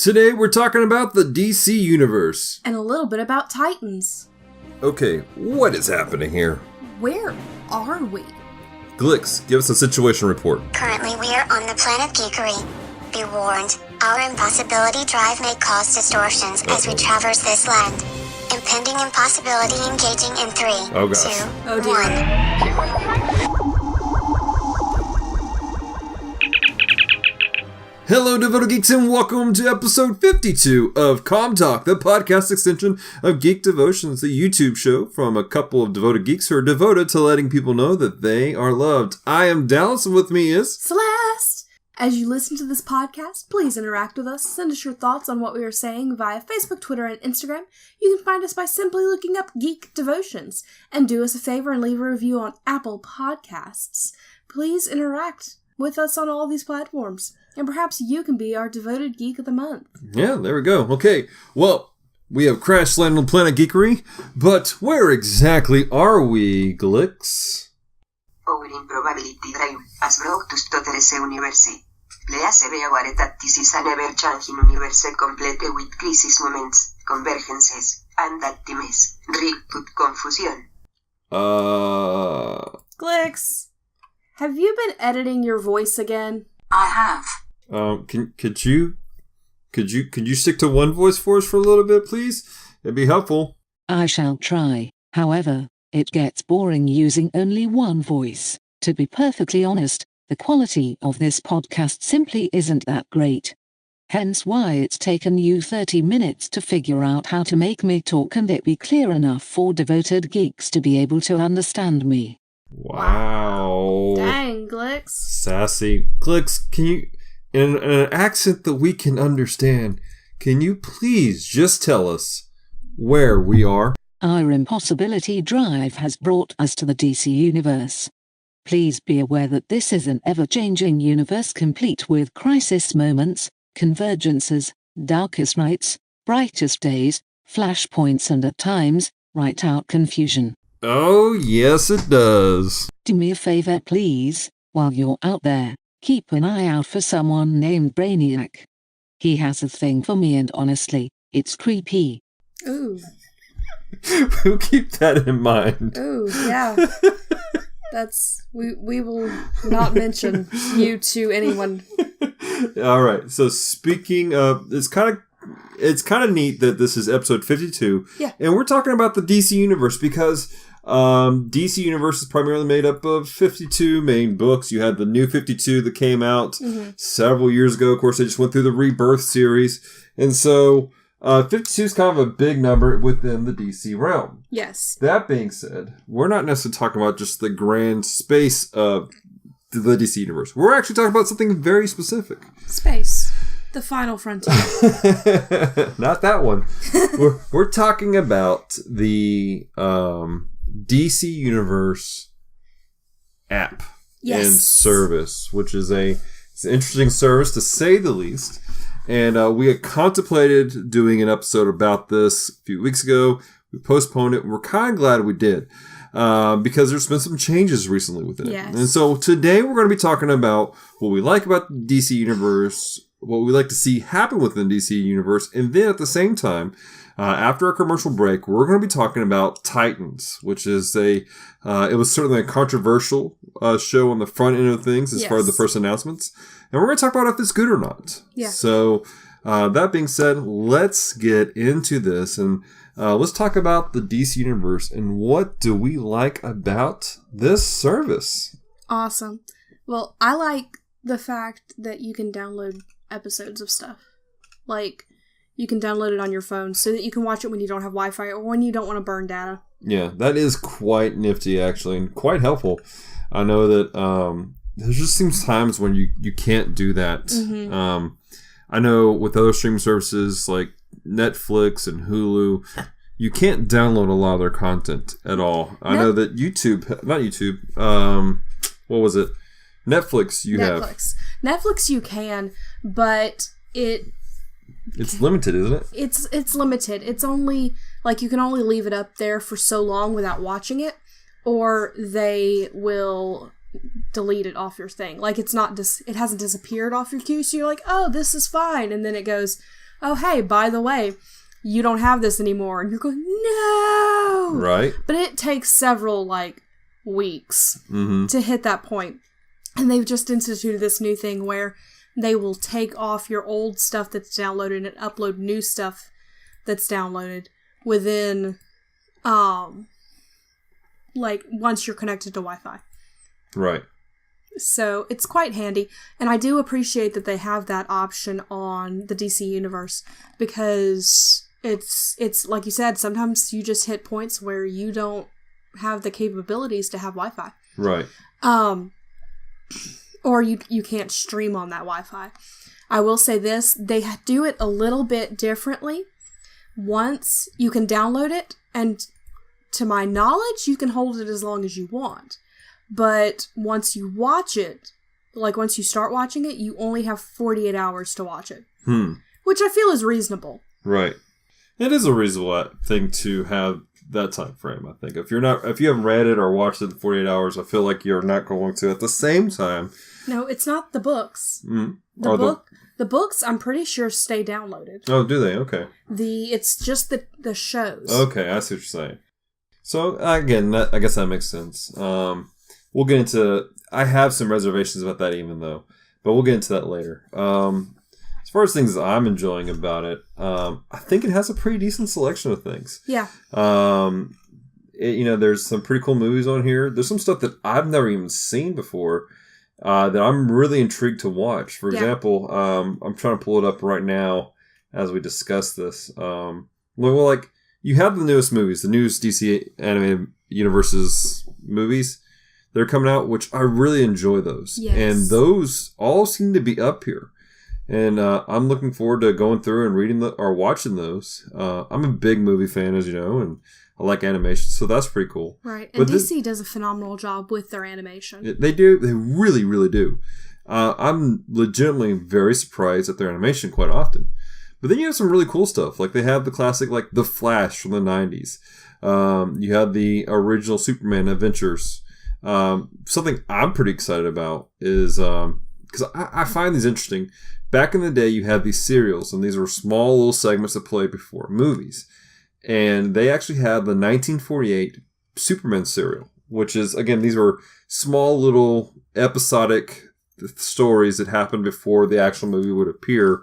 Today we're talking about the DC Universe. And a little bit about Titans. Okay, what is happening here? Where are we? Glix, give us a situation report. Currently we are on the planet Geekery. Be warned, our impossibility drive may cause distortions as we traverse this land. Impending impossibility engaging in 3, 2, 1. Hello, Devoted Geeks, and welcome to episode 52 of Comm Talk, the podcast extension of Geek Devotions, the YouTube show from a couple of devoted geeks who are devoted to letting people know that they are loved. I am Dallas, and with me is Celeste! As you listen to this podcast, please interact with us. Send us your thoughts on what we are saying via Facebook, Twitter, and Instagram. You can find us by simply looking up Geek Devotions. And do us a favor and leave a review on Apple Podcasts. Please interact with us on all these platforms. And perhaps you can be our devoted geek of the month. Yeah, there we go. Okay, well, we have crash landed on planet Geekery, but where exactly are we, Glix? Our improbability drive has brought us to this universe. Please be aware that this is an ever-changing universe complete with crisis moments, convergences, and that times ripe with confusion. Glix, have you been editing your voice again? I have. Could you stick to one voice for us for a little bit, please? It'd be helpful. I shall try. However, it gets boring using only one voice. To be perfectly honest, the quality of this podcast simply isn't that great. Hence why it's taken you 30 minutes to figure out how to make me talk and it be clear enough for devoted geeks to be able to understand me. Wow. Dang, Glix. Sassy. Glix, can you, in an accent that we can understand, can you please just tell us where we are? Our impossibility drive has brought us to the DC Universe. Please be aware that this is an ever-changing universe complete with crisis moments, convergences, darkest nights, brightest days, flashpoints and at times, right-out confusion. Oh, yes it does. Do me a favor, please, while you're out there, keep an eye out for someone named Brainiac. He has a thing for me and honestly, it's creepy. Ooh. We'll keep that in mind. Ooh, yeah. We will not mention you to anyone. All right, so speaking of, it's kind of neat that this is episode 52. Yeah. And we're talking about the DC Universe because DC Universe is primarily made up of 52 main books. You had the new 52 that came out several years ago. Of course, they just went through the Rebirth series. And so 52 is kind of a big number within the DC realm. Yes. That being said, we're not necessarily talking about just the grand space of the DC Universe. We're actually talking about something very specific. Space. The final frontier. Not that one. We're talking about the DC Universe app and service, which is it's an interesting service to say the least. And we had contemplated doing an episode about this a few weeks ago. We postponed it. We're kind of glad we did because there's been some changes recently within it. Yes. And so today we're going to be talking about what we like about the DC Universe, what we like to see happen within the DC Universe, and then at the same time, after our commercial break, we're going to be talking about Titans, which is it was certainly a controversial show on the front end of things as far as the first announcements. And we're going to talk about if it's good or not. Yeah. So, that being said, let's get into this and let's talk about the DC Universe and what do we like about this service. Awesome. Well, I like the fact that you can download episodes of stuff. Like, you can download it on your phone so that you can watch it when you don't have Wi-Fi or when you don't want to burn data. Yeah, that is quite nifty, actually, and quite helpful. I know that there just seems times when you can't do that. Mm-hmm. I know with other streaming services like Netflix and Hulu, you can't download a lot of their content at all. I know that what was it? Netflix Netflix you can, but it's limited, isn't it? It's limited. It's only, like, you can only leave it up there for so long without watching it, or they will delete it off your thing. Like, it hasn't disappeared off your queue, so you're like, oh, this is fine, and then it goes, oh, hey, by the way, you don't have this anymore. And you're going, no! Right. But it takes several, weeks to hit that point. And they've just instituted this new thing where they will take off your old stuff that's downloaded and upload new stuff that's downloaded within, once you're connected to Wi-Fi. Right. So it's quite handy. And I do appreciate that they have that option on the DC Universe because it's like you said, sometimes you just hit points where you don't have the capabilities to have Wi-Fi. Right. Or you can't stream on that Wi-Fi. I will say this, they do it a little bit differently. Once you can download it, and to my knowledge, you can hold it as long as you want. But once you watch it, once you start watching it, you only have 48 hours to watch it. Which I feel is reasonable. Right. It is a reasonable thing to have that time frame, I think. If you haven't read it or watched it in 48 hours, I feel like you're not going to at the same time. No, it's not the books. The books, I'm pretty sure, stay downloaded. Oh, do they? Okay. It's just the shows. Okay, I see what you're saying. So, again, I guess that makes sense. We'll get into... I have some reservations about that even, though. But we'll get into that later. As far as things I'm enjoying about it, I think it has a pretty decent selection of things. Yeah. There's some pretty cool movies on here. There's some stuff that I've never even seen before that I'm really intrigued to watch. For example, I'm trying to pull it up right now as we discuss this. You have the newest movies, the newest DC Animated Universe's movies. They're coming out, which I really enjoy those. Yes. And those all seem to be up here. And I'm looking forward to going through and reading or watching those. I'm a big movie fan, as you know, and I like animation, so that's pretty cool. Right, and DC does a phenomenal job with their animation. They do. They really, really do. I'm legitimately very surprised at their animation quite often. But then you have some really cool stuff. Like they have the classic, The Flash from the 90s. You have the original Superman adventures. Something I'm pretty excited about is... because I find these interesting. Back in the day, you had these serials, and these were small little segments that played before movies. And they actually had the 1948 Superman serial, which is, again, these were small little episodic stories that happened before the actual movie would appear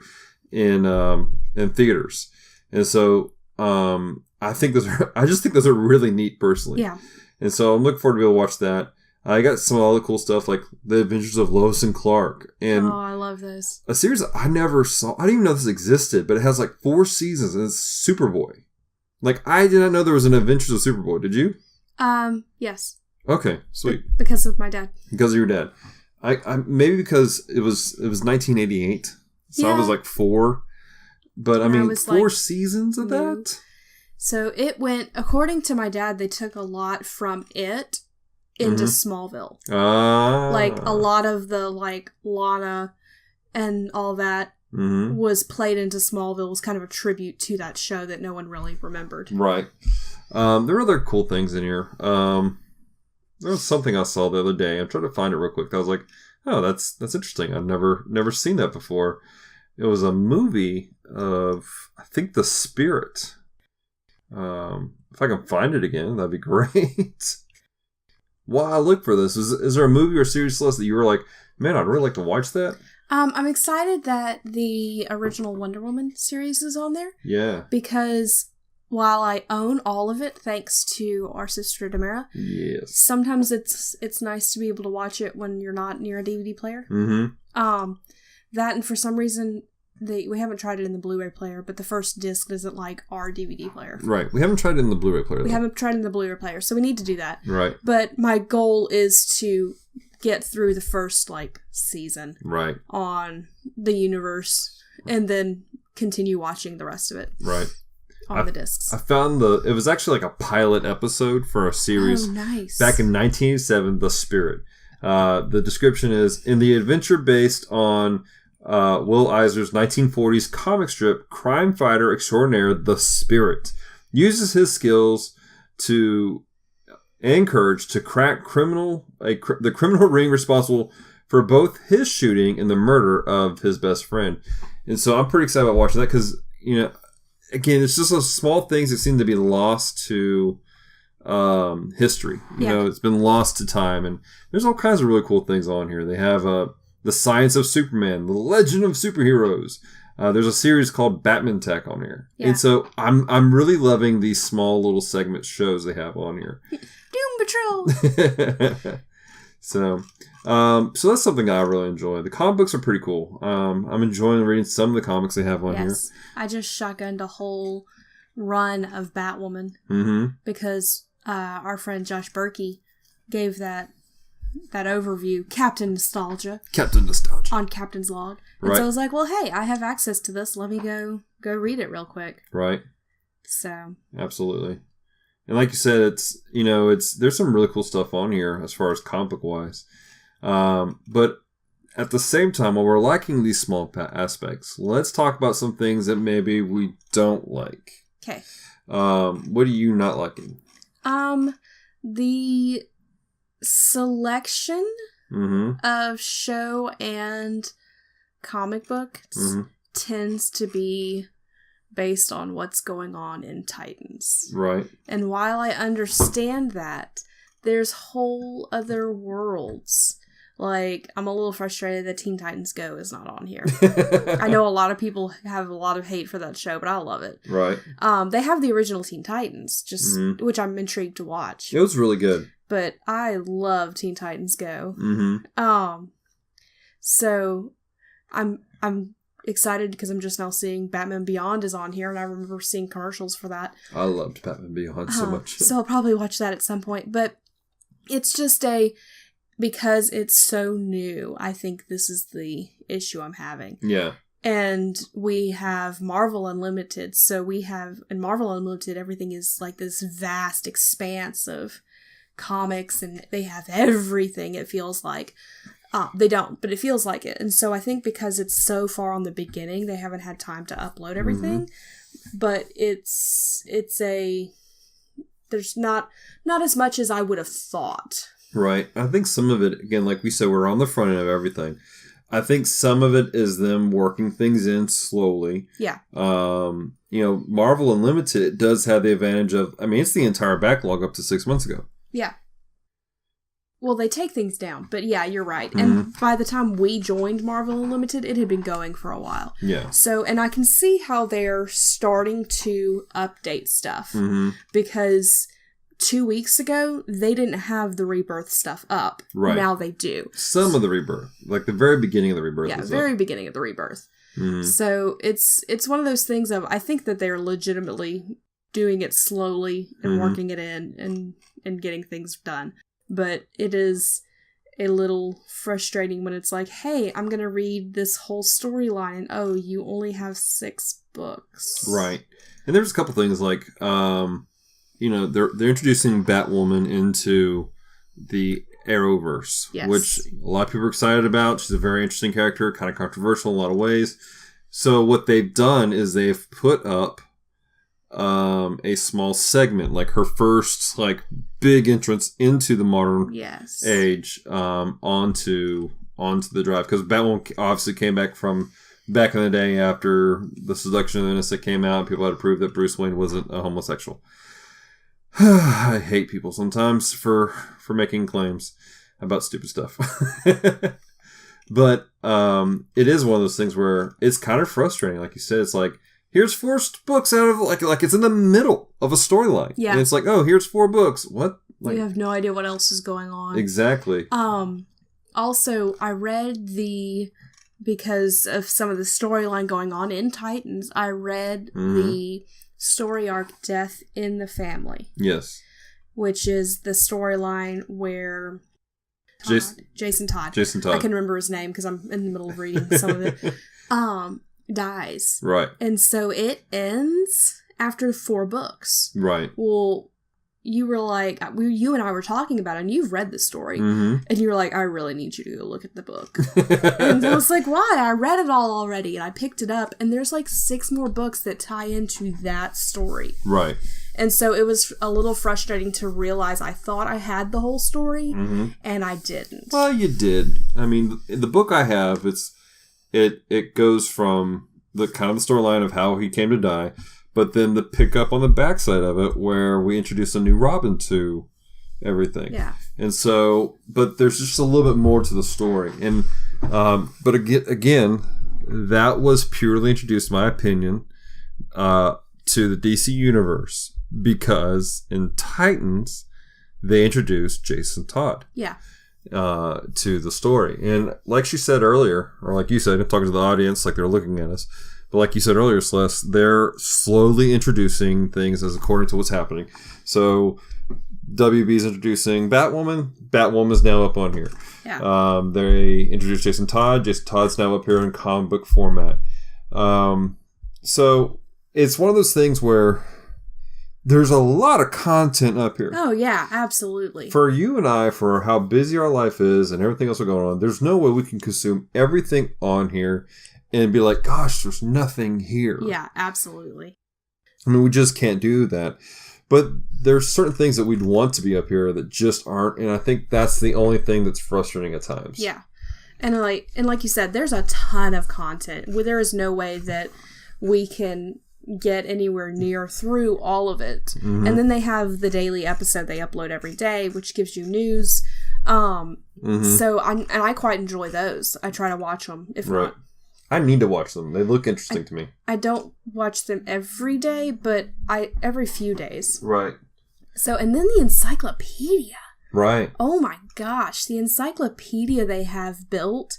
in theaters. And so I just think those are really neat personally. Yeah. And so I'm looking forward to be able to watch that. I got some other cool stuff like The Adventures of Lois and Clark. And I love those. A series that I never saw. I didn't even know this existed, but it has 4 seasons and it's Superboy. I did not know there was an Adventures of Superboy. Did you? Yes. Okay, sweet. Because of my dad. Because of your dad. I maybe because it was 1988. So yeah. I was 4. But I mean, 4 seasons of that? So it went, according to my dad, they took a lot from it into Smallville. A lot of the Lana and all that was played into Smallville, was kind of a tribute to that show that no one really remembered. Right. There are other cool things in here. There was something I saw the other day. I'm trying to find it real quick. I was like, oh, that's interesting. I've never seen that before. It was a movie of, I think, The Spirit. If I can find it again, that'd be great. While I look for this, is there a movie or series, Celeste, that you were like, man, I'd really like to watch that? I'm excited that the original Wonder Woman series is on there. Yeah. Because while I own all of it, thanks to our sister Demara, yes, sometimes it's nice to be able to watch it when you're not near a DVD player. Mm-hmm. That, and for some reason, we haven't tried it in the Blu-ray player, but the first disc isn't like our DVD player. Right. We haven't tried it in the Blu-ray player, though. We haven't tried it in the Blu-ray player, so we need to do that. Right. But my goal is to get through the first, season. Right. On the universe, and then continue watching the rest of it. Right. On the discs. I found it was actually a pilot episode for a series. Oh, nice. Back in 1987, The Spirit. The description is, in the adventure based on Will Eisner's 1940s comic strip, crime fighter extraordinaire The Spirit uses his skills and courage to crack the criminal ring responsible for both his shooting and the murder of his best friend. And so I'm pretty excited about watching that because, again, it's just those small things that seem to be lost to history. It's been lost to time, and there's all kinds of really cool things on here. They have the Science of Superman, the Legend of Superheroes. There's a series called Batman Tech on here, and so I'm really loving these small little segment shows they have on here. Doom Patrol. So that's something I really enjoy. The comic books are pretty cool. I'm enjoying reading some of the comics they have on here. I just shotgunned a whole run of Batwoman because our friend Josh Berkey gave that overview, Captain Nostalgia, on Captain's Log. And so I was like, well, hey, I have access to this. Let me go read it real quick. Right. So. Absolutely. And like you said, there's some really cool stuff on here as far as comic book wise. But at the same time, while we're liking these small aspects, let's talk about some things that maybe we don't like. Okay. What are you not liking? The selection of show and comic books tends to be based on what's going on in Titans. Right. And while I understand that, there's whole other worlds. Like, I'm a little frustrated that Teen Titans Go is not on here. I know a lot of people have a lot of hate for that show, but I love it. Right. They have the original Teen Titans, which I'm intrigued to watch. It was really good. But I love Teen Titans Go. So I'm excited because I'm just now seeing Batman Beyond is on here, and I remember seeing commercials for that. I loved Batman Beyond so much. So I'll probably watch that at some point. But it's just because it's so new, I think this is the issue I'm having. Yeah. And we have Marvel Unlimited. So in Marvel Unlimited, everything is like this vast expanse of comics, and they have everything, it feels like. They don't, but it feels like it. And so I think because it's so far on the beginning, they haven't had time to upload everything. But there's not as much as I would have thought. Right. I think some of it, again, like we said, we're on the front end of everything. I think some of it is them working things in slowly. Yeah. Marvel Unlimited, it does have the advantage of, it's the entire backlog up to 6 months ago. Yeah. Well, they take things down, but yeah, you're right. And by the time we joined Marvel Unlimited, it had been going for a while. Yeah. So, and I can see how they're starting to update stuff. Because 2 weeks ago, they didn't have the Rebirth stuff up. Right. Now they do. Some of the Rebirth. Like the very beginning of the Rebirth. Yeah, very beginning of the Rebirth. So, it's one of those things of, I think that they're legitimately doing it slowly and working it in and getting things done. But it is a little frustrating when it's like, hey, I'm going to read this whole storyline, and oh, you only have 6 books. Right. And there's a couple things like, they're introducing Batwoman into the Arrowverse, which a lot of people are excited about. She's a very interesting character, kind of controversial in a lot of ways. So what they've done is they've put up a small segment, like her first big entrance into the modern age, onto the drive, because Batwoman obviously came back from back in the day after the Seduction of the Innocent came out. People had to prove that Bruce Wayne wasn't a homosexual. I hate people sometimes for making claims about stupid stuff. But it is one of those things where it's kind of frustrating. Like you said, it's like, here's 4 books out of, like it's in the middle of a storyline. Yeah. And it's like, oh, here's 4 books. What? You have no idea what else is going on. Exactly. Also, I read because of some of the storyline going on in Titans, I read the story arc Death in the Family. Yes. Which is the storyline where Jason Todd. I can remember his name because I'm in the middle of reading some of it. Dies. Right. And so it ends after 4 books. Right. Well, you were like, you and I were talking about it, and you've read the story. And you were like, I really need you to go look at the book. And I was like, why? I read it all already. And I picked it up, and there's 6 more books that tie into that story. Right. And so it was a little frustrating to realize I thought I had the whole story, and I didn't. Well, you did. I mean, the book I have, it goes from the kind of the storyline of how he came to die, but then the pickup on the backside of it where we introduce a new Robin to everything. Yeah. And so, but there's just a little bit more to the story. And, but again, that was purely introduced, in my opinion, to the DC universe because in Titans, they introduced Jason Todd. Yeah. To the story. And like she said earlier, or like you said, talking to the audience, like they're looking at us, but like you said earlier, Celeste, they're slowly introducing things as according to what's happening. So WB's introducing Batwoman. Batwoman's now up on here. Yeah. They introduced Jason Todd. Jason Todd's now up here in comic book format. So it's one of those things where there's a lot of content up here. Oh, yeah, absolutely. For you and I, for how busy our life is and everything else going on, there's no way we can consume everything on here and be like, gosh, there's nothing here. Yeah, absolutely. I mean, we just can't do that. But there's certain things that we'd want to be up here that just aren't, and I think that's the only thing that's frustrating at times. Yeah. And like you said, there's a ton of content. There is no way that we can get anywhere near through all of it. Mm-hmm. And then they have the daily episode they upload every day, which gives you news. So I quite enjoy those. I try to watch them, if not. I need to watch them. They look interesting to me. I don't watch them every day, but every few days. Right. So, and then the encyclopedia. Right. Oh my gosh. The encyclopedia they have built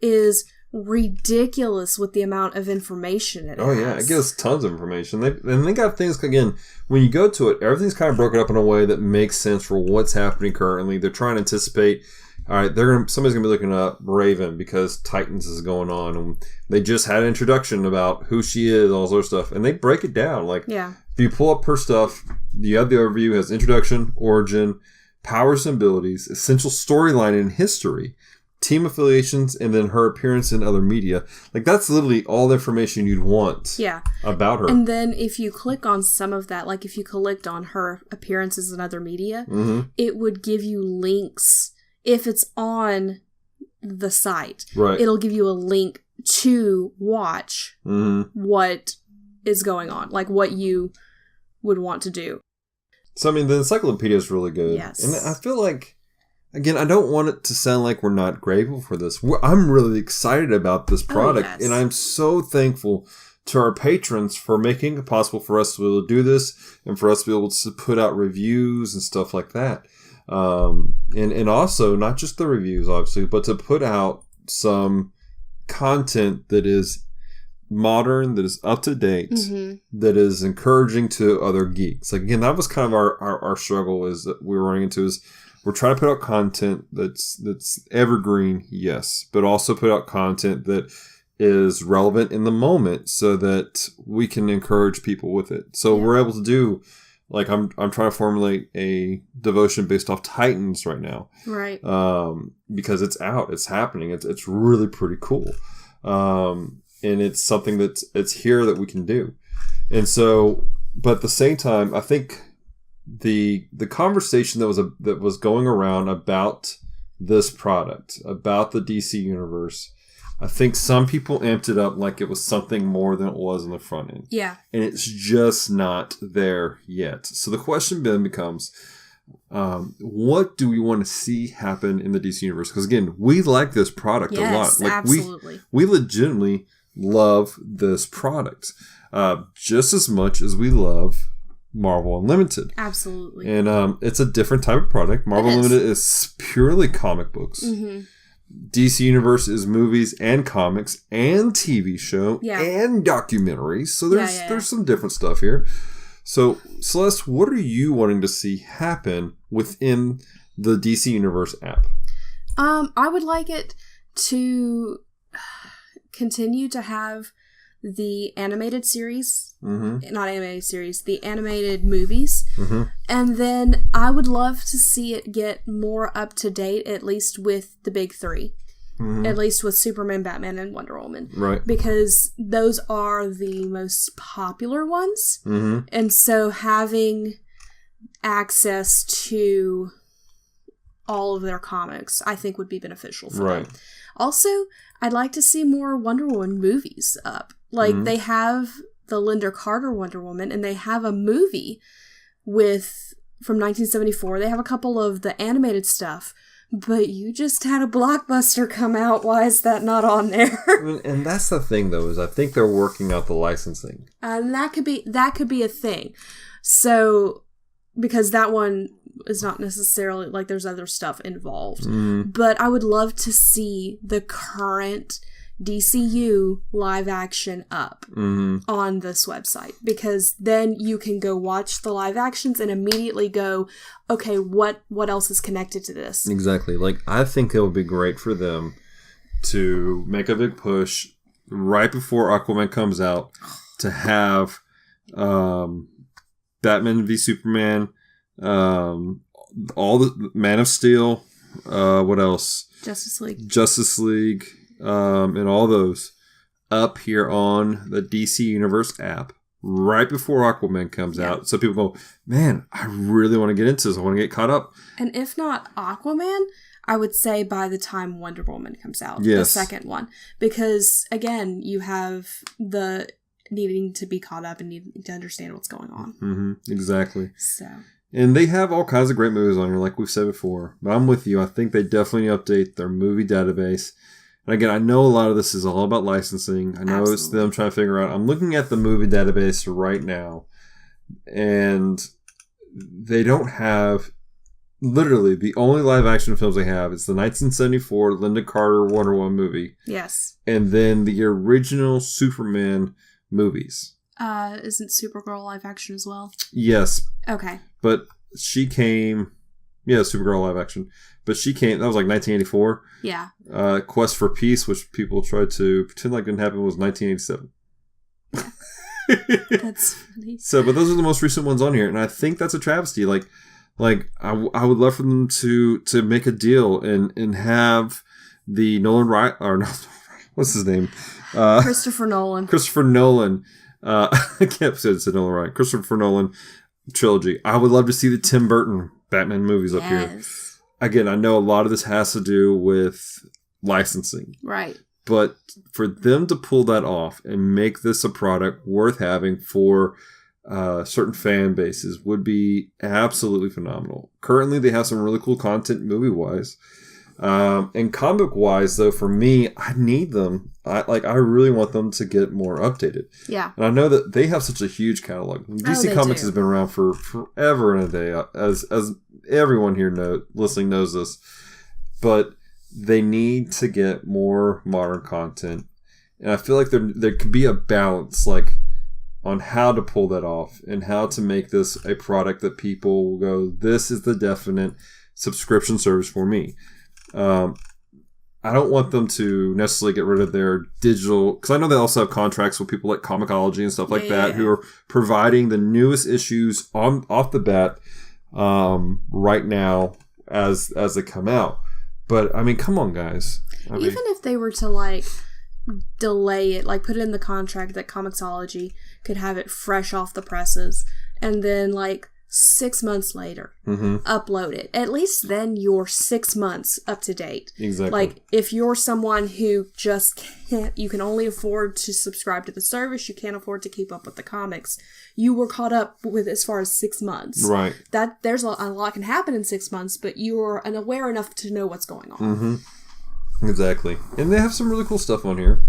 is ridiculous with the amount of information it has. Oh yeah, it gives tons of information. They got things, again, when you go to it, everything's kind of broken up in a way that makes sense for what's happening currently. They're trying to anticipate, all right, somebody's going to be looking up Raven because Titans is going on, and they just had an introduction about who she is, all sorts of stuff, and they break it down. Like, if you pull up her stuff, you have the overview, has introduction, origin, powers and abilities, essential storyline and history, team affiliations, and then her appearance in other media. Like, that's literally all the information you'd want about her. And then if you click on some of that, like if you clicked on her appearances in other media, it would give you links. If it's on the site, it'll give you a link to watch what is going on, like what you would want to do. So, I mean, the encyclopedia is really good. Yes. And I feel like, again, I don't want it to sound like we're not grateful for this. I'm really excited about this product, and I'm so thankful to our patrons for making it possible for us to be able to do this and for us to be able to put out reviews and stuff like that. And also, not just the reviews, obviously, but to put out some content that is modern, that is up to date, that is encouraging to other geeks. Like, again, that was kind of our struggle is that we were running into is we're trying to put out content that's evergreen, yes, but also put out content that is relevant in the moment so that we can encourage people with it. So we're able to do, like, I'm trying to formulate a devotion based off Titans right now. Right. Because it's out, it's happening, it's really pretty cool. And it's something it's here that we can do. And so, but at the same time, I think the conversation that was going around about this product, about the DC universe, I think some people amped it up like it was something more than it was in the front end. Yeah. And it's just not there yet. So the question then becomes, what do we want to see happen in the DC universe? Because again, we like this product a lot. Like, absolutely. We legitimately love this product just as much as we love Marvel Unlimited. Absolutely. And it's a different type of product. Marvel Unlimited is purely comic books. DC Universe is movies and comics and TV show and documentaries. So there's some different stuff here. So, Celeste, what are you wanting to see happen within the DC Universe app? I would like it to continue to have the animated series, not animated series, the animated movies. And then I would love to see it get more up to date, at least with the big three. At least with Superman, Batman, and Wonder Woman. Right. Because those are the most popular ones. And so having access to all of their comics, I think, would be beneficial for them. Also, I'd like to see more Wonder Woman movies up. Like, they have the Linda Carter Wonder Woman, and they have a movie from 1974. They have a couple of the animated stuff, but you just had a blockbuster come out. Why is that not on there? And that's the thing, though, is I think they're working out the licensing. And that could be a thing. So, because that one is not necessarily, like, there's other stuff involved. But I would love to see the current DCU live action up on this website, because then you can go watch the live actions and immediately go, okay, what else is connected to this? Exactly. Like, I think it would be great for them to make a big push right before Aquaman comes out to have Batman v Superman, all the Man of Steel, what else? Justice League. And all those up here on the DC Universe app right before Aquaman comes out. So people go, man, I really want to get into this. I want to get caught up. And if not Aquaman, I would say by the time Wonder Woman comes out, the second one. Because, again, you have the needing to be caught up and needing to understand what's going on. Exactly. So... And they have all kinds of great movies on here, like we've said before. But I'm with you. I think they definitely update their movie database. And again, I know a lot of this is all about licensing. I know it's them trying to figure out. I'm looking at the movie database right now, and they don't have, literally, the only live action films they have is the 1974 Linda Carter Wonder Woman movie. Yes. And then the original Superman movies. Isn't Supergirl live action as well? Yes. Okay. But she came... Yeah, Supergirl live action. But she came... That was like 1984. Yeah. Quest for Peace, which people tried to pretend like didn't happen, was 1987. That's funny. So, but those are the most recent ones on here. And I think that's a travesty. Like I would love for them to make a deal and have the Nolan Wright... Or no, what's his name? Christopher Nolan. I can't say it's Nolan Wright. Christopher Nolan trilogy. I would love to see the Tim Burton Batman movies up here. Again, I know a lot of this has to do with licensing. Right. But for them to pull that off and make this a product worth having for certain fan bases would be absolutely phenomenal. Currently, they have some really cool content movie-wise. And comic-wise, though, for me, I need them. I really want them to get more updated. Yeah. And I know that they have such a huge catalog. DC Comics has been around for forever and a day, as everyone here listening knows this. But they need to get more modern content. And I feel like there could be a balance, like, on how to pull that off and how to make this a product that people will go, this is the definite subscription service for me. I don't want them to necessarily get rid of their digital, because I know they also have contracts with people like Comixology and stuff like that who are providing the newest issues off the bat right now as they come out. But I mean, come on, guys. Even if they were to like delay it, like put it in the contract that Comixology could have it fresh off the presses, and then like 6 months later, upload it. At least then you're 6 months up to date. Exactly. Like, if you're someone who just can't, you can only afford to subscribe to the service, you can't afford to keep up with the comics, you were caught up with as far as 6 months. Right. There's a lot can happen in 6 months, but you're aware enough to know what's going on. Mm-hmm. Exactly. And they have some really cool stuff on here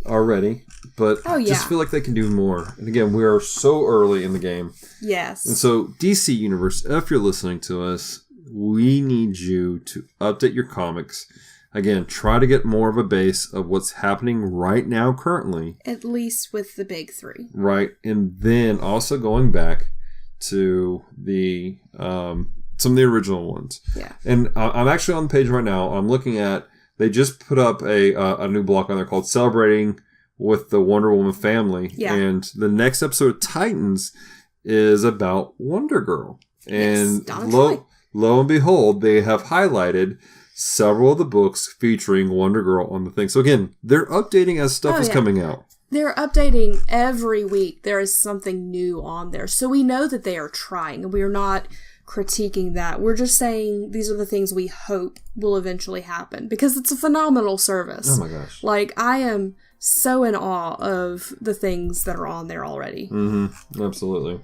already, but I just feel like they can do more. And again, we are so early in the game. Yes. And so, DC Universe, if you're listening to us, we need you to update your comics. Again, try to get more of a base of what's happening right now currently. At least with the big three. Right. And then also going back to the some of the original ones. Yeah. And I'm actually on the page right now. I'm looking at, they just put up a new block on there called Celebrating with the Wonder Woman Family. Yeah. And the next episode of Titans is about Wonder Girl. And lo and behold, they have highlighted several of the books featuring Wonder Girl on the thing. So again, they're updating as stuff is coming out. They're updating every week. There is something new on there. So we know that they are trying. We are not critiquing that. We're just saying these are the things we hope will eventually happen, because it's a phenomenal service. Oh my gosh. Like, I am so in awe of the things that are on there already. Mm-hmm. Absolutely.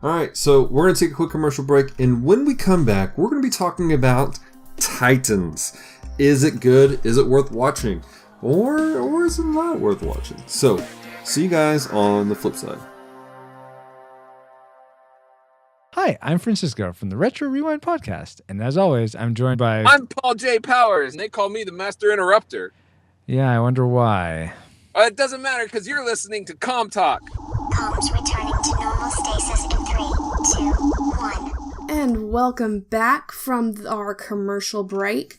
All right, so we're going to take a quick commercial break, and when we come back, we're going to be talking about Titans. Is it good? Is it worth watching? Or is it not worth watching? So, see you guys on the flip side. Hi, I'm Francisco from the Retro Rewind podcast, and as always, I'm joined by... I'm Paul J. Powers, and they call me the Master Interrupter. Yeah, I wonder why. It doesn't matter, because you're listening to Comm Talk. Comms returning to normal stasis in 3, 2, 1. And welcome back from our commercial break.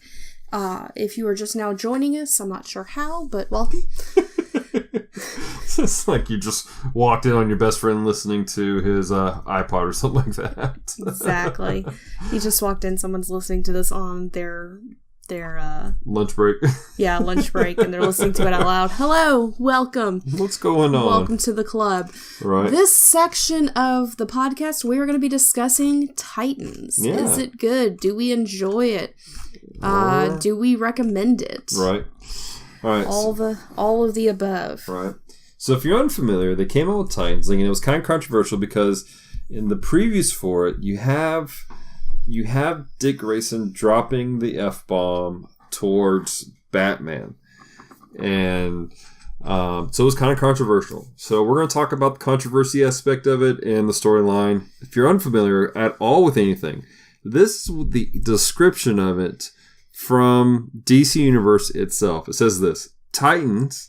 If you are just now joining us, I'm not sure how, but welcome. It's like you just walked in on your best friend listening to his iPod or something like that. Exactly. You just walked in, someone's listening to this on their lunch break. Yeah, lunch break, and they're listening to it out loud. Hello, welcome. What's going on? Welcome to the club. Right. This section of the podcast, we are going to be discussing Titans. Yeah. Is it good? Do we enjoy it? Do we recommend it? Right. All right. All of the above. Right. So if you're unfamiliar, they came out with Titans, and it was kind of controversial because in the previews for it, you have Dick Grayson dropping the F-bomb towards Batman. And so it was kind of controversial. So we're going to talk about the controversy aspect of it and the storyline. If you're unfamiliar at all with anything, this is the description of it from DC Universe itself. It says this: Titans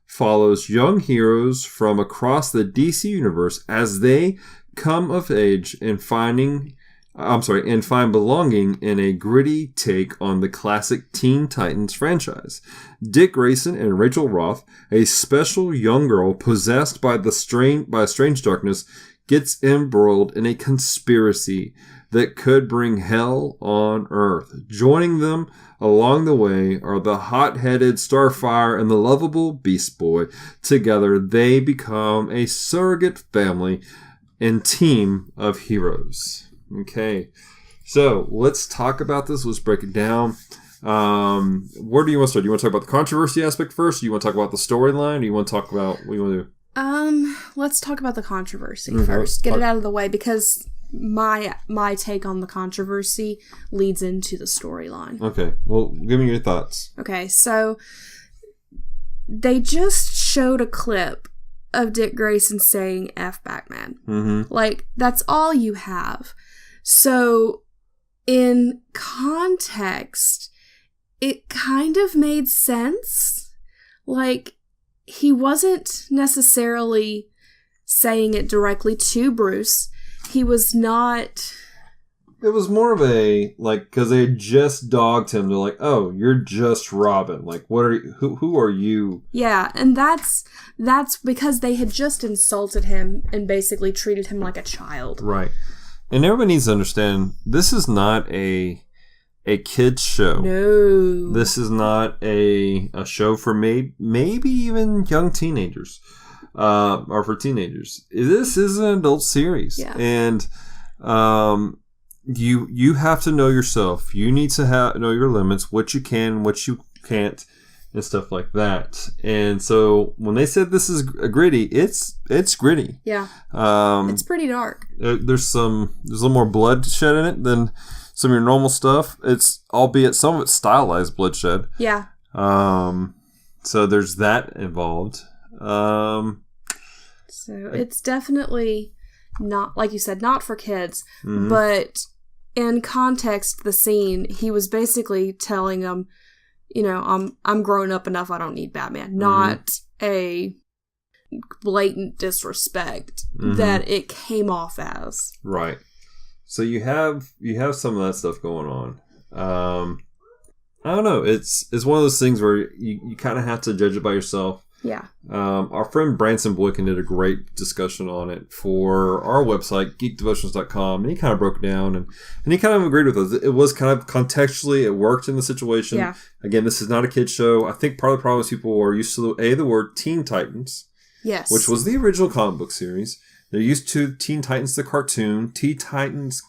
follows young heroes from across the DC Universe as they come of age and find belonging in a gritty take on the classic Teen Titans franchise. Dick Grayson and Rachel Roth, a special young girl possessed by a strange darkness, gets embroiled in a conspiracy that could bring hell on Earth. Joining them along the way are the hot-headed Starfire and the lovable Beast Boy. Together, they become a surrogate family and team of heroes. Okay, so let's talk about this. Let's break it down. Where do you want to start? Do you want to talk about the controversy aspect first? Do you want to talk about the storyline? Or do you want to talk about what you want to do? Let's talk about the controversy first. Get it out of the way, because my take on the controversy leads into the storyline. Okay, well, give me your thoughts. Okay, so they just showed a clip of Dick Grayson saying F Batman. Mm-hmm. Like, that's all you have. So, in context, it kind of made sense. Like, he wasn't necessarily saying it directly to Bruce. He was not... It was more of a, like, because they had just dogged him. They're like, oh, you're just Robin. Like, what are you, who are you? Yeah, and that's because they had just insulted him and basically treated him like a child. Right. And everybody needs to understand, this is not a kid's show. No. This is not a show for maybe even young teenagers. Or for teenagers. This is an adult series. Yeah. And you have to know yourself. You need to know your limits, what you can, what you can't, and stuff like that. And so when they said this is gritty, it's gritty. Yeah. It's pretty dark. There's a little more bloodshed in it than some of your normal stuff. Albeit some of it's stylized bloodshed. Yeah. So there's that involved. So it's definitely not, like you said, not for kids. Mm-hmm. But in context, the scene, he was basically telling them, you know, I'm grown up enough, I don't need Batman. Not a blatant disrespect that it came off as. Right. So you have some of that stuff going on. I don't know. It's one of those things where you kind of have to judge it by yourself. Yeah. Our friend Branson Boykin did a great discussion on it for our website, geekdevotions.com, and he kind of broke it down, and he kind of agreed with us. It was kind of contextually, it worked in the situation. Yeah. Again, this is not a kid's show. I think part of the problem is people are used to, the word Teen Titans. Yes. Which was the original comic book series. They're used to Teen Titans, the cartoon. Teen Titans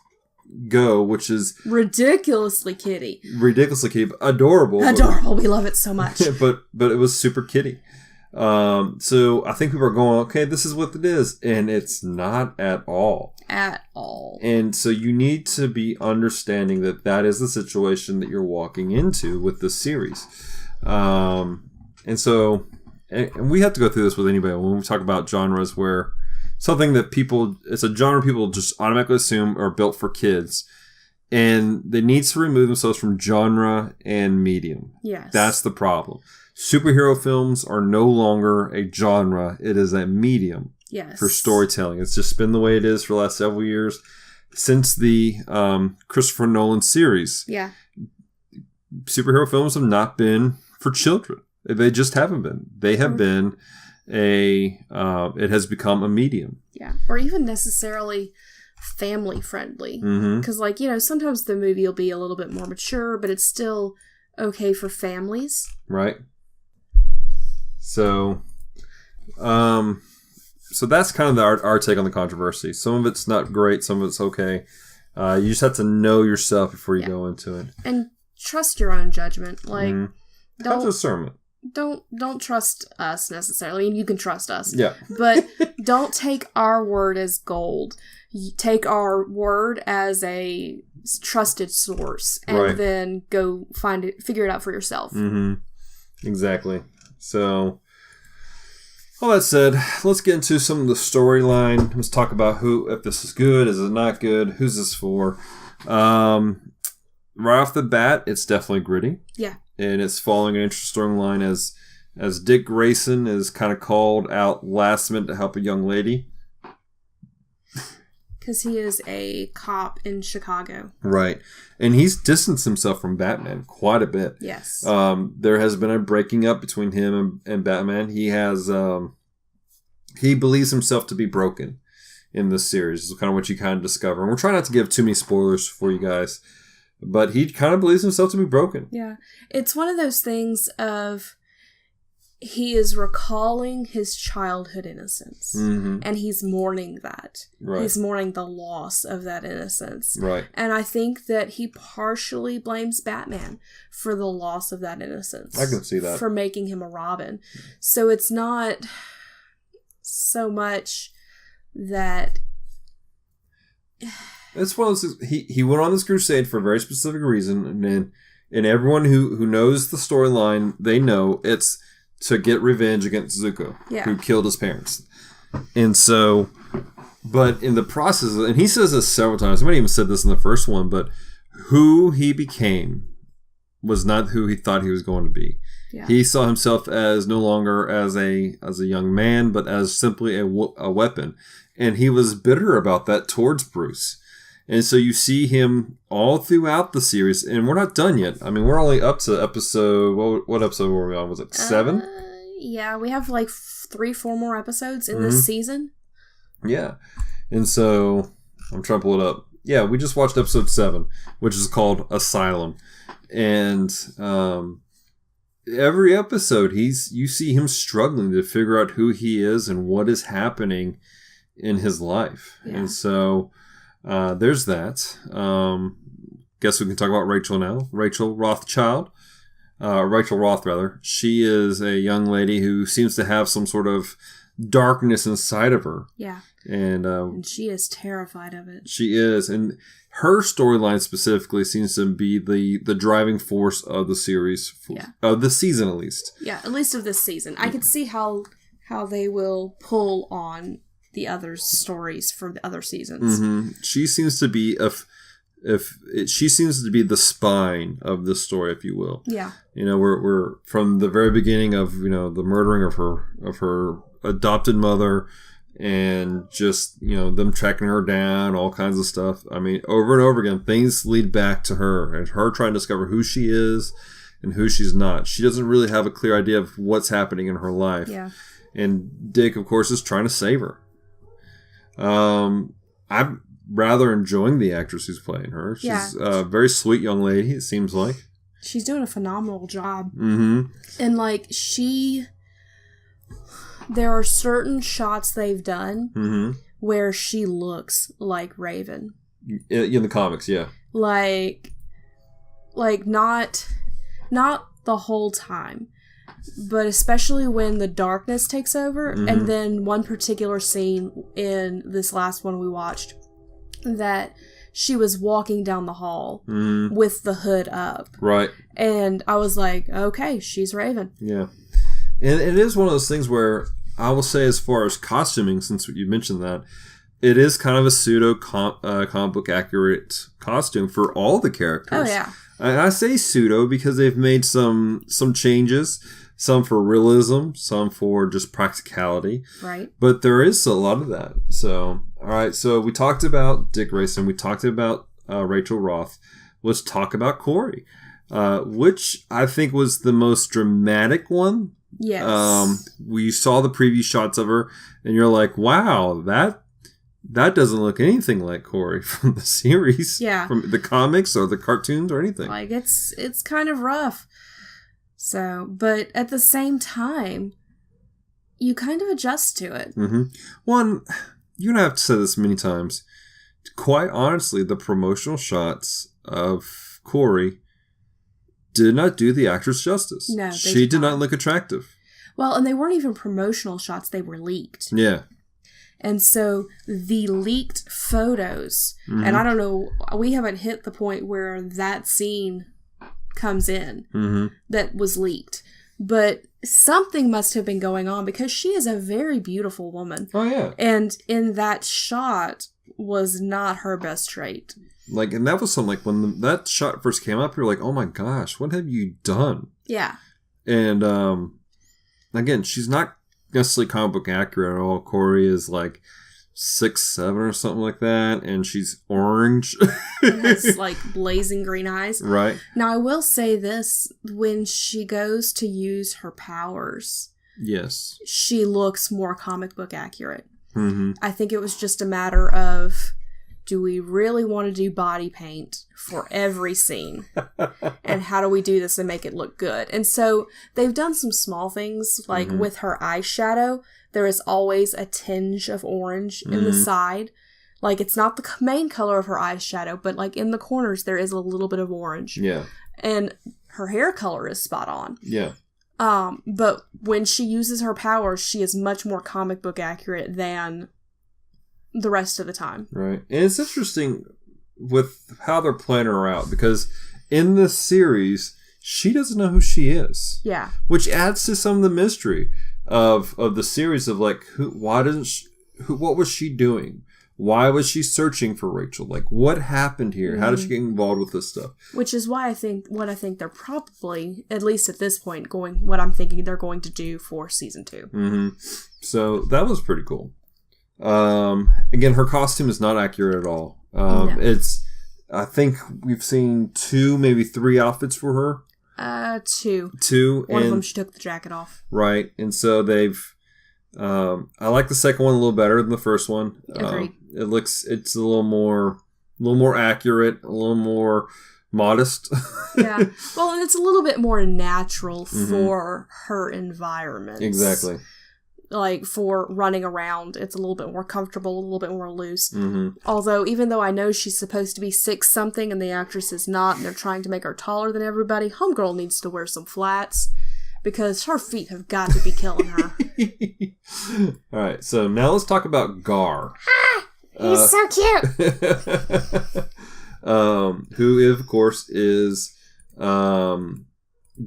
Go, which is ridiculously kitty, but adorable. We love it so much. but it was super kitty. So I think people are going, okay, this is what it is, and it's not at all. At all. And so you need to be understanding that is the situation that you're walking into with this series. And so, and we have to go through this with anybody when we talk about genres where something that it's a genre people just automatically assume are built for kids, and they need to remove themselves from genre and medium. Yes. That's the problem. Superhero films are no longer a genre. It is a medium for storytelling. It's just been the way it is for the last several years since the Christopher Nolan series. Yeah. Superhero films have not been for children. They just haven't been. They have been it has become a medium. Yeah. Or even necessarily family friendly. Because, sometimes the movie will be a little bit more mature, but it's still okay for families. Right. So, so that's kind of our take on the controversy. Some of it's not great. Some of it's okay. You just have to know yourself before you go into it. And trust your own judgment. Have discernment. Don't trust us necessarily. And you can trust us. Yeah. But don't take our word as gold. Take our word as a trusted source, and then go figure it out for yourself. Exactly. So, all that said, let's get into some of the storyline. Let's talk about if this is good, is it not good, who's this for. Right off the bat, it's definitely gritty. Yeah. And it's following an interesting storyline as Dick Grayson is kind of called out last minute to help a young lady. Because he is a cop in Chicago. Right. And he's distanced himself from Batman quite a bit. Yes. There has been a breaking up between him and Batman. He has, he believes himself to be broken in this series. Is kind of what you kind of discover. And we're trying not to give too many spoilers for you guys. But he kind of believes himself to be broken. Yeah. It's one of those things of he is recalling his childhood innocence. And he's mourning that. Right. He's mourning the loss of that innocence. Right. And I think that he partially blames Batman for the loss of that innocence. I can see that. For making him a Robin. So it's not so much that... It's one of those, he went on this crusade for a very specific reason, and everyone who knows the storyline, they know it's to get revenge against Zuko, who killed his parents. And so, but in the process, and he says this several times, somebody even said this in the first one, but who he became was not who he thought he was going to be. Yeah. He saw himself as no longer as a young man, but as simply a weapon. And he was bitter about that towards Bruce. And so you see him all throughout the series, and we're not done yet. I mean, we're only up to episode... What episode were we on? Was it 7? Yeah, we have like 3-4 more episodes in this season. Yeah. And so, I'm trying to pull it up. Yeah, we just watched episode 7, which is called Asylum. And every episode, you see him struggling to figure out who he is and what is happening in his life. Yeah. And so... there's that. Guess we can talk about Rachel now. Rachel Roth, rather. She is a young lady who seems to have some sort of darkness inside of her. Yeah. And she is terrified of it. She is. And her storyline specifically seems to be the driving force of the series. Of the season, at least. Yeah, at least of this season. I could see how they will pull on the other stories for the other seasons. She seems to be she seems to be the spine of the story, if you will. Yeah. We're from the very beginning of the murdering of her adopted mother, and just them tracking her down, all kinds of stuff. I mean, over and over again, things lead back to her and her trying to discover who she is and who she's not. She doesn't really have a clear idea of what's happening in her life. Yeah. And Dick, of course, is trying to save her. I'm rather enjoying the actress who's playing her. She's a very sweet young lady, it seems like. She's doing a phenomenal job. And there are certain shots they've done where she looks like Raven. In the comics, yeah. Like not the whole time, but especially when the darkness takes over, and then one particular scene in this last one we watched, that she was walking down the hall with the hood up. Right. And I was like, okay, she's Raven. Yeah. And it is one of those things where I will say, as far as costuming, since you mentioned that, it is kind of a pseudo comic book accurate costume for all the characters. Oh, yeah. And I say pseudo because they've made some changes, some for realism, some for just practicality. Right. But there is a lot of that. So, all right. So we talked about Dick Grayson. We talked about Rachel Roth. Let's talk about Corey, which I think was the most dramatic one. Yes. We saw the preview shots of her, and you're like, wow, that doesn't look anything like Corey from the series. Yeah. From the comics or the cartoons or anything. Like, it's kind of rough. So, but at the same time, you kind of adjust to it. Mm-hmm. One, you and I have said this many times. Quite honestly, the promotional shots of Corey did not do the actress justice. No, she did not look attractive. Well, and they weren't even promotional shots, they were leaked. Yeah. And so the leaked photos, and I don't know, we haven't hit the point where that scene comes in that was leaked. But something must have been going on, because she is a very beautiful woman. Oh, yeah. And in that shot was not her best trait. Like, and that was something, like, when that shot first came up, you were like, oh my gosh, what have you done? Yeah. And, again, she's not necessarily comic book accurate at all. Corey is like 6'7" or something like that, and she's orange. And has like blazing green eyes. Right. Now, I will say this, when she goes to use her powers, yes, she looks more comic book accurate. Mm-hmm. I think it was just a matter of, do we really want to do body paint for every scene? And how do we do this and make it look good? And so they've done some small things, like with her eyeshadow, there is always a tinge of orange in the side. Like, it's not the main color of her eyeshadow, but like in the corners, there is a little bit of orange. Yeah. And her hair color is spot on. Yeah. But when she uses her powers, she is much more comic book accurate than the rest of the time. Right. And it's interesting with how they're playing her out, because in this series, she doesn't know who she is. Yeah. Which adds to some of the mystery of the series of, like, what was she doing? Why was she searching for Rachel? Like, what happened here? How did she get involved with this stuff? Which is why I think they're probably, at least at this point, what I'm thinking they're going to do for season 2. Mm-hmm. So that was pretty cool. Again, her costume is not accurate at all. No. I think we've seen 2, maybe 3 outfits for her. 2. One of them, she took the jacket off. Right. And so they've, I like the second one a little better than the first one. Agreed. It's a little more accurate, a little more modest. Yeah. Well, and it's a little bit more natural for her environment. Exactly. Like, for running around, it's a little bit more comfortable, a little bit more loose. Mm-hmm. Although, even though I know she's supposed to be 6-something and the actress is not, and they're trying to make her taller than everybody, Homegirl needs to wear some flats, because her feet have got to be killing her. All right, so now let's talk about Gar. He's so cute. Who, of course, is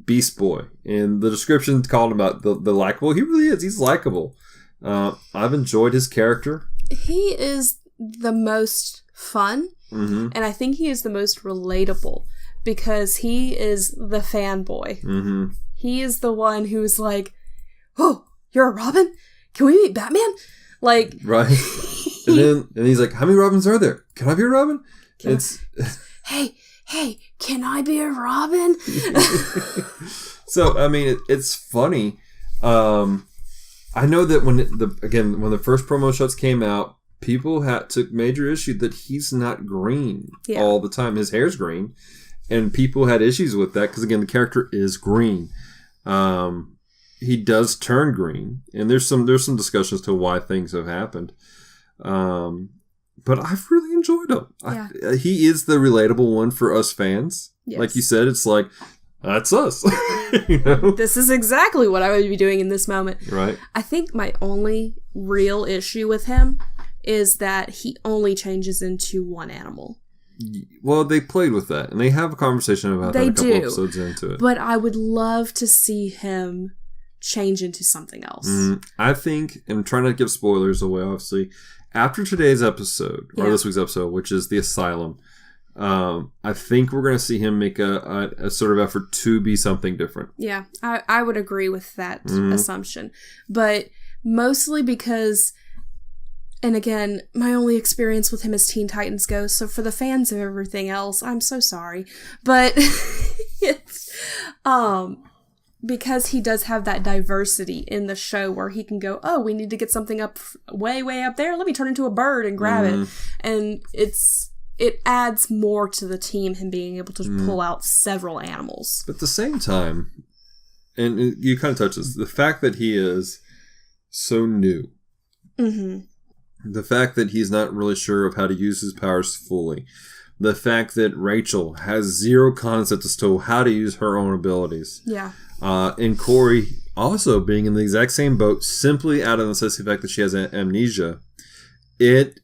Beast Boy. And the description called him about the likable. He really is. He's likable. I've enjoyed his character. He is the most fun, and I think he is the most relatable, because he is the fanboy. Mm-hmm. He is the one who's like, oh, you're a Robin? Can we meet Batman? Like, right. and he's like, how many Robins are there? Can I be a Robin? Hey, can I be a Robin? So, I mean, it's funny. I know that when the first promo shots came out, people took major issue that he's not green all the time. His hair's green, and people had issues with that because, again, the character is green. He does turn green, and there's some discussions to why things have happened. but I've really enjoyed him. Yeah. He is the relatable one for us fans. Yes. Like you said, it's like, that's us. You know? This is exactly what I would be doing in this moment. Right. I think my only real issue with him is that he only changes into one animal. Well, they played with that, and they have a conversation about that a couple episodes into it. But I would love to see him change into something else. I think, and I'm trying to give spoilers away, obviously, after today's episode, or this week's episode, which is the Asylum, I think we're going to see him make a sort of effort to be something different. Yeah, I would agree with that assumption. But mostly because... And again, my only experience with him is Teen Titans Go, so for the fans of everything else, I'm so sorry. But it's because he does have that diversity in the show where he can go, oh, we need to get something up way, way up there. Let me turn into a bird and grab it. And it adds more to the team, him being able to pull out several animals. But at the same time, and you kind of touched this, the fact that he is so new. Mm-hmm. The fact that he's not really sure of how to use his powers fully. The fact that Rachel has zero concept as to how to use her own abilities. Yeah. And Corey also being in the exact same boat simply out of the necessity of the fact that she has amnesia. It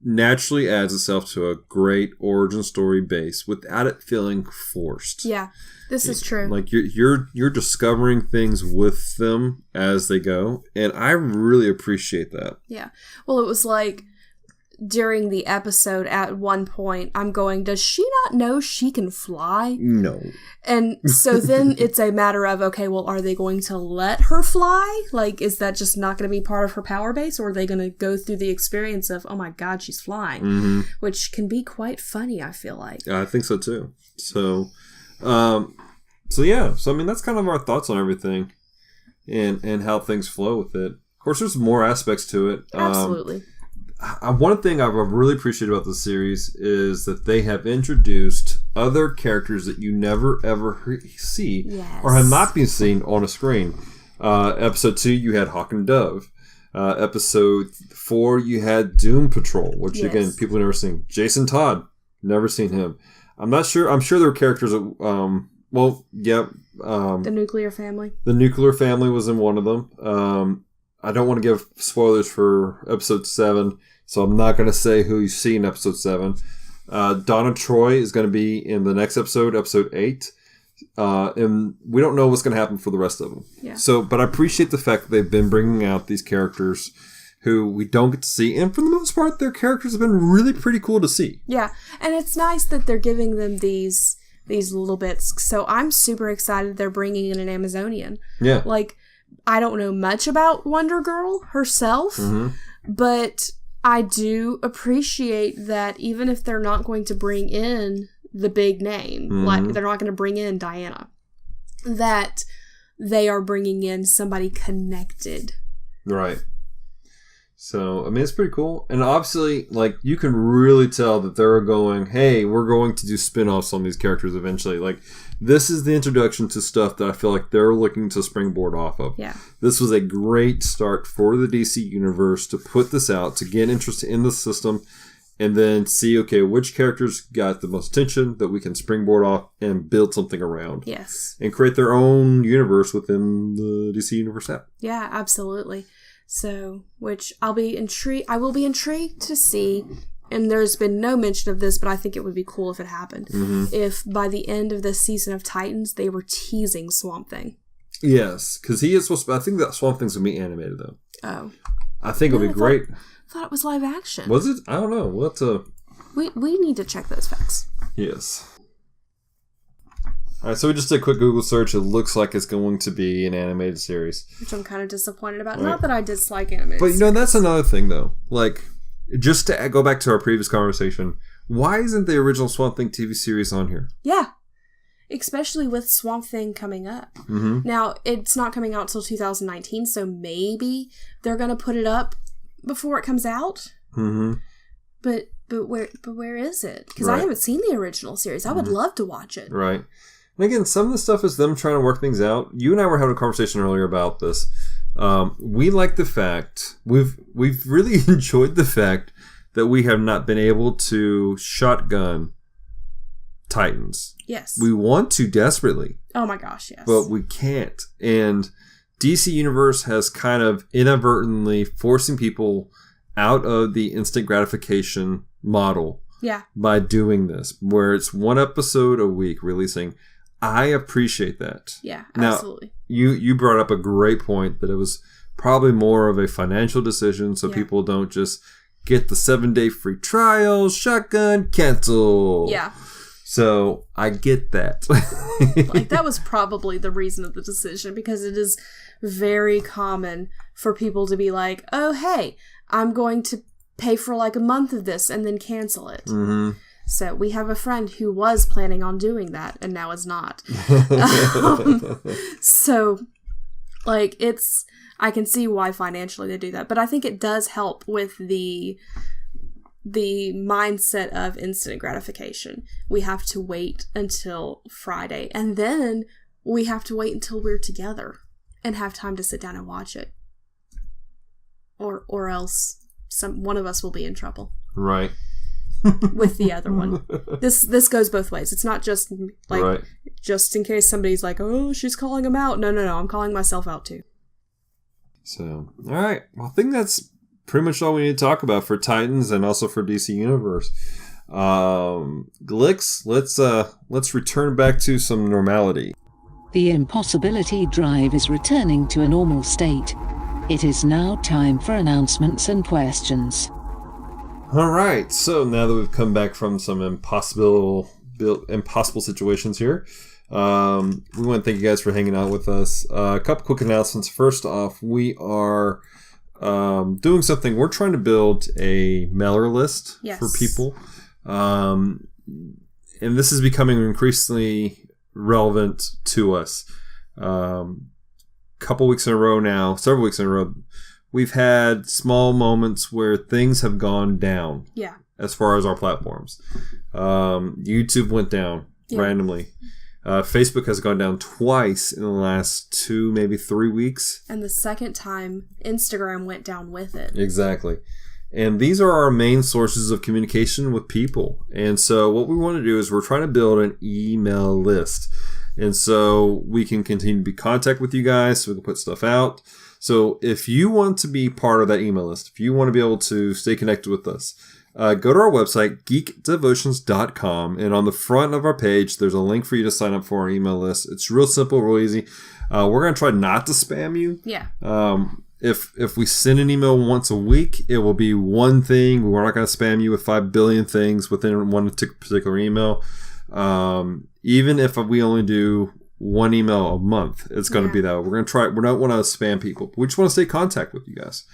naturally adds itself to a great origin story base without it feeling forced. Yeah, this is true. Like you're discovering things with them as they go, and I really appreciate that. Yeah. Well, it was like during the episode at one point, I'm going, does she not know she can fly? No. And so then it's a matter of, okay, well, are they going to let her fly? Like, is that just not going to be part of her power base? Or are they going to go through the experience of, oh my God, she's flying? Which can be quite funny, I feel like. I think so too. So yeah. So, I mean, that's kind of our thoughts on everything and how things flow with it. Of course, there's more aspects to it. Absolutely. One thing I've really appreciated about the series is that they have introduced other characters that you never ever see or have not been seen on a screen. Episode 2, you had Hawk and Dove. Episode 4, you had Doom Patrol, which again, people have never seen. Jason Todd, never seen him. I'm not sure. I'm sure there were characters that, the Nuclear Family. The Nuclear Family was in one of them. I don't want to give spoilers for episode 7, so I'm not going to say who you see in episode 7. Donna Troy is going to be in the next episode 8. And we don't know what's going to happen for the rest of them. Yeah. So, but I appreciate the fact that they've been bringing out these characters who we don't get to see. And for the most part, their characters have been really pretty cool to see. Yeah. And it's nice that they're giving them these little bits. So I'm super excited they're bringing in an Amazonian. Yeah. Like, I don't know much about Wonder Girl herself, but I do appreciate that even if they're not going to bring in the big name, like they're not going to bring in Diana, that they are bringing in somebody connected. Right. So, I mean, it's pretty cool. And obviously, like, you can really tell that they're going, hey, we're going to do spin-offs on these characters eventually. Like, this is the introduction to stuff that I feel like they're looking to springboard off of. Yeah. This was a great start for the DC Universe to put this out, to get interest in the system, and then see, okay, which characters got the most attention that we can springboard off and build something around. Yes. And create their own universe within the DC Universe app. Yeah, absolutely. So, which I will be intrigued to see, and there's been no mention of this, but I think it would be cool if it happened. If by the end of this season of Titans, they were teasing Swamp Thing. Yes, because he is supposed to, I think that Swamp Thing's going to be animated, though. Oh. I think it'll be great. I thought it was live action. Was it? I don't know. We'll have to... We need to check those facts. Yes. All right, so we just did a quick Google search. It looks like it's going to be an animated series. Which I'm kind of disappointed about. Right. Not that I dislike animated But, that's another thing, though. Like, just to go back to our previous conversation, why isn't the original Swamp Thing TV series on here? Yeah. Especially with Swamp Thing coming up. Now, it's not coming out till 2019, so maybe they're going to put it up before it comes out. But where is it? Because I haven't seen the original series. I would love to watch it. Right. And again, some of the stuff is them trying to work things out. You and I were having a conversation earlier about this. We like the fact, we've really enjoyed the fact that we have not been able to shotgun Titans. Yes. We want to desperately. Oh my gosh, yes. But we can't. And DC Universe has kind of inadvertently forcing people out of the instant gratification model. Yeah. By doing this, where it's one episode a week releasing. I appreciate that. Yeah, absolutely. Now, you brought up a great point that it was probably more of a financial decision, so people don't just get the 7-day free trial, shotgun, cancel. Yeah. So I get that. Like, that was probably the reason of the decision, because it is very common for people to be like, oh, hey, I'm going to pay for like a month of this and then cancel it. Mm-hmm. So we have a friend who was planning on doing that and now is not. So, like, I can see why financially they do that, but I think it does help with the mindset of instant gratification. We have to wait until Friday, and then we have to wait until we're together and have time to sit down and watch it. Or else one of us will be in trouble. Right. With the other one. This goes both ways. It's not just like just in case somebody's like, oh, she's calling him out. No, I'm calling myself out too. So, all right. Well, I think that's pretty much all we need to talk about for Titans and also for DC Universe. Glix, let's return back to some normality. The impossibility drive is returning to a normal state. It is now time for announcements and questions. All right. So now that we've come back from some impossible situations here, we want to thank you guys for hanging out with us. A couple quick announcements. First off, we are doing something. We're trying to build a mailer list for people. And this is becoming increasingly relevant to us. Several weeks in a row, we've had small moments where things have gone down. Yeah. As far as our platforms. YouTube went down randomly. Facebook has gone down twice in the last 2, maybe 3 weeks. And the second time, Instagram went down with it. Exactly. And these are our main sources of communication with people. And so what we want to do is we're trying to build an email list. And so we can continue to be in contact with you guys, so we can put stuff out. So if you want to be part of that email list, if you want to be able to stay connected with us, go to our website, geekdevotions.com. And on the front of our page, there's a link for you to sign up for our email list. It's real simple, real easy. We're going to try not to spam you. Yeah. If we send an email once a week, it will be one thing. We're not going to spam you with 5 billion things within one particular email. Even if we only do one email a month, it's going to be that. We're going to try. We don't want to spam people. We just want to stay in contact with you guys.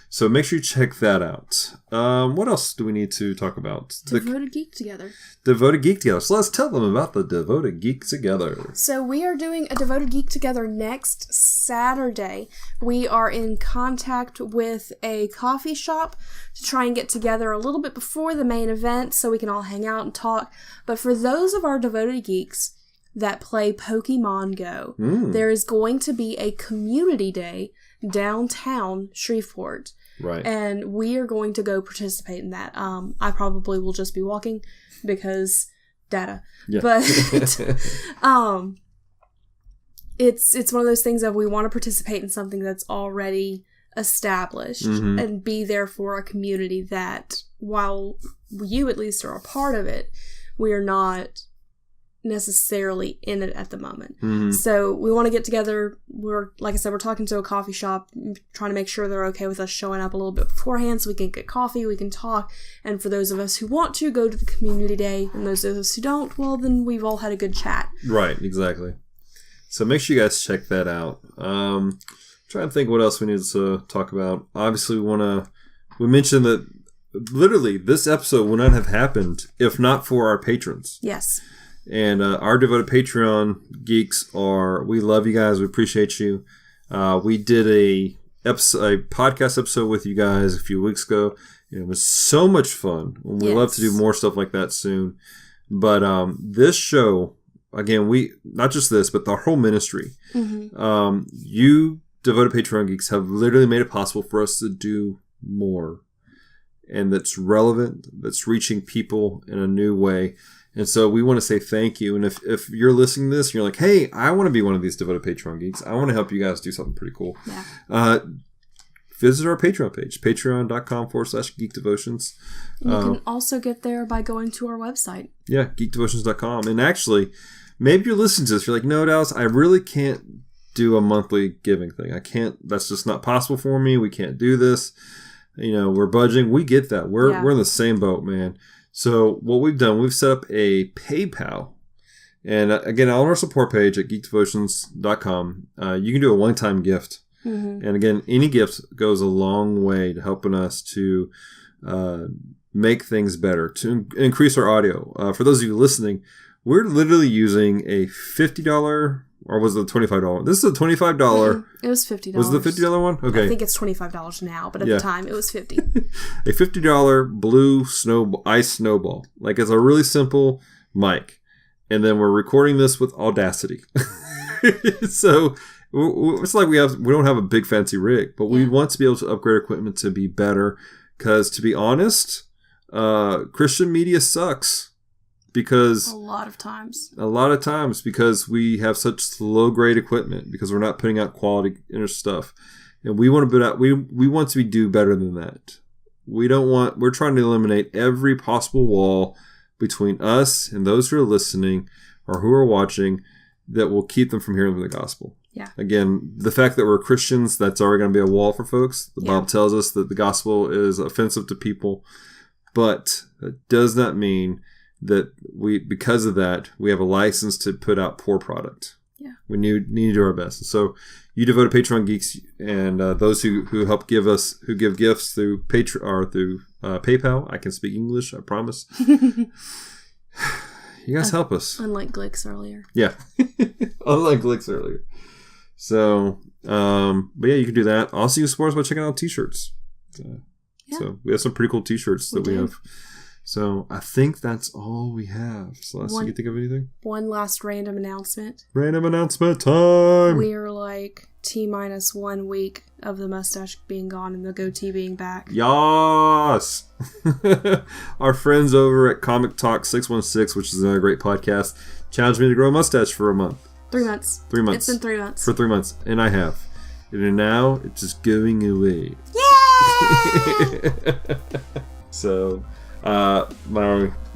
So make sure you check that out. What else do we need to talk about? Devoted Geek Together. Devoted Geek Together. So let's tell them about the Devoted Geek Together. So we are doing a Devoted Geek Together next Saturday. We are in contact with a coffee shop to try and get together a little bit before the main event so we can all hang out and talk. But for those of our Devoted Geeks that play Pokemon Go, there is going to be a community day downtown Shreveport. Right. And we are going to go participate in that. I probably will just be walking because data. Yeah. But it's one of those things that we want to participate in something that's already established and be there for a community that, while you at least are a part of it, we are not necessarily in it at the moment. So we want to get together. Like I said, we're talking to a coffee shop, trying to make sure they're okay with us showing up a little bit beforehand so we can get coffee, we can talk, and for those of us who want to go to the community day, and those of us who don't, well, then we've all had a good chat. Right, exactly. So make sure you guys check that out. Trying to think what else we need to talk about. Obviously, we mentioned that literally this episode would not have happened if not for our patrons. Yes. And our devoted Patreon geeks we love you guys. We appreciate you. We did a podcast episode with you guys a few weeks ago. It was so much fun. And we'd love to do more stuff like that soon. But this show, again, not just this, but the whole ministry, you devoted Patreon geeks have literally made it possible for us to do more. and that's relevant, that's reaching people in a new way. And so we want to say thank you. And if you're listening to this and you're like, hey, I want to be one of these devoted Patreon geeks. I want to help you guys do something pretty cool. Yeah. Visit our Patreon page, patreon.com/Geek Devotions. You can also get there by going to our website. Yeah, geekdevotions.com. And actually, maybe you're listening to this. You're like, no, Dallas, I really can't do a monthly giving thing. I can't. That's just not possible for me. We can't do this. We're budgeting. We get that. We're in the same boat, man. So what we've done, we've set up a PayPal. And again, on our support page at geekdevotions.com, you can do a one-time gift. Mm-hmm. And again, any gift goes a long way to helping us to make things better, to increase our audio. For those of you listening, we're literally using a $50, or was it a $25? This is a $25. Mm-hmm. It was $50. Was it the $50 one? Okay. I think it's $25 now, but at the time it was $50. A $50 blue ice snowball. Like, it's a really simple mic. And then we're recording this with Audacity. So it's like we don't have a big fancy rig, but we want to be able to upgrade equipment to be better. Because to be honest, Christian media sucks. Because a lot of times because we have such low grade equipment, because we're not putting out quality stuff, and we want to put out we want to do better than that. We're trying to eliminate every possible wall between us and those who are listening or who are watching that will keep them from hearing the gospel. Yeah. Again, the fact that we're Christians, that's already going to be a wall for folks. The Bible tells us that the gospel is offensive to people, but that does not mean that because of that, we have a license to put out poor product. Yeah. We need to do our best. So you devoted Patreon geeks and those who help give gifts through PayPal. I can speak English, I promise. You guys help us. Unlike Glicks earlier. Yeah. Unlike Glicks earlier. So, but yeah, you can do that. Also, you can support us by checking out t-shirts. So we have some pretty cool t-shirts that we have. So I think that's all we have. Celeste, you think of anything? One last random announcement. Random announcement time! We are like T-1 week of the mustache being gone and the goatee being back. Yas! Our friends over at Comic Talk 616, which is another great podcast, challenged me to grow a mustache for a month. 3 months. 3 months. It's been 3 months. For 3 months. And I have. And now it's just going away. Yay! So...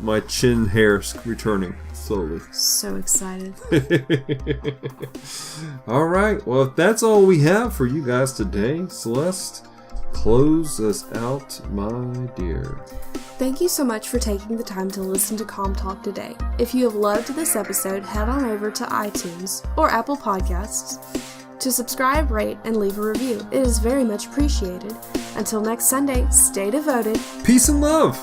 my chin hair's returning slowly. So excited. All right. Well, if that's all we have for you guys today, Celeste, close us out, my dear. Thank you so much for taking the time to listen to Comm Talk today. If you have loved this episode, head on over to iTunes or Apple Podcasts to subscribe, rate, and leave a review. It is very much appreciated. Until next Sunday, stay devoted. Peace and love.